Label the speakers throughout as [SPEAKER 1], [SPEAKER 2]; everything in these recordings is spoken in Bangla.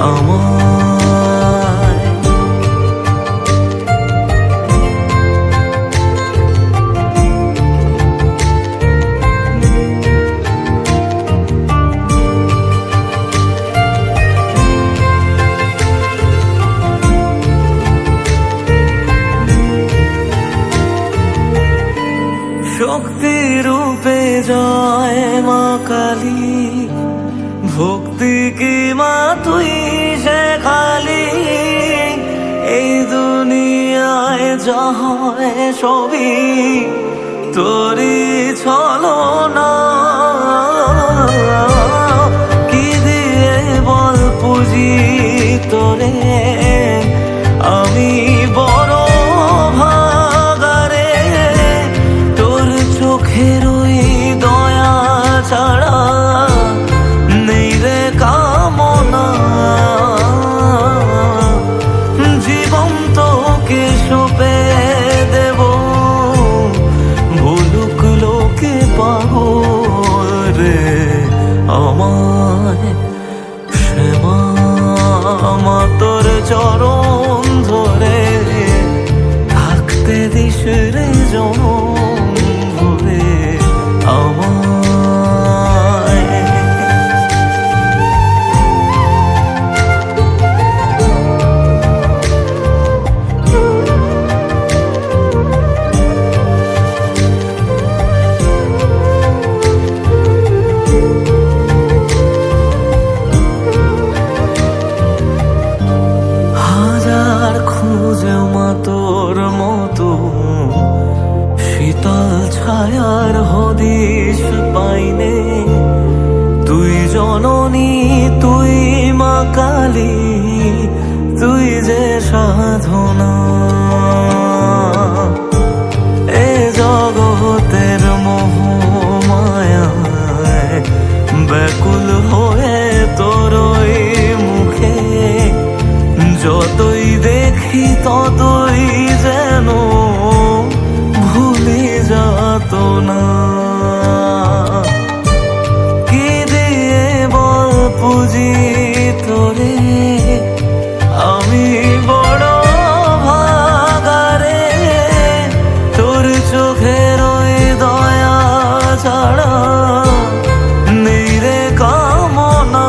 [SPEAKER 1] আমায়। শক্তি রূপে জয় মা কালী, ভক্তি কি মা তুই শেখালি। এই দুনিয়ায় যা হয় সবই তোরই ছলনা। কি দিয়ে বল পুজি তোরে, আমি বড় ভাগারে। তোর চোখের ওই দয়া ছাড়া নেই রে কামনা। জীবন তোকে সঁপে দেব, ভুলুক লোকে পাগল রে আমায়। শ্যামা মা তোর চরণ ধরে থাকতে দিস রে জনম ভরে আমায়। হাজার খুঁজে মা তোর মতো শীতল ছায়ার হদিশ পাইনে। তুই জননী তুই মা কালী, তুই যে সাধনা। এ জগতের মোহ মায়ায় ব্যাকুল হয়ে তোরই মুখে যতই দেখি ততই যেন ভুলে যাত না। কি দিয়ে বল পুজি তোরে, আমি বড় ভাগারে। তোর চোখের ওই দয়া ছাড়া নেই রে কামনা।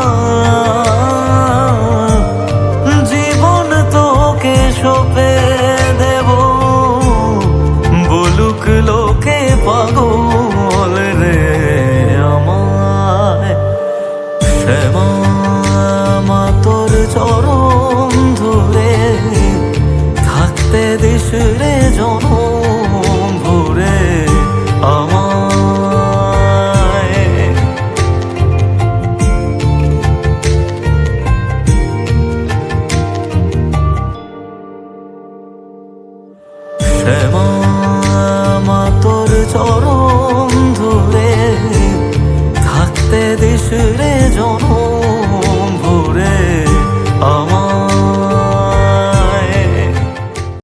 [SPEAKER 1] জীবন তোকে সঁপে দেব, বলুক লোকে পাগল রে আমায়। শ্যামা মা তোর চরণ ধরে থাকতে দিস রে জন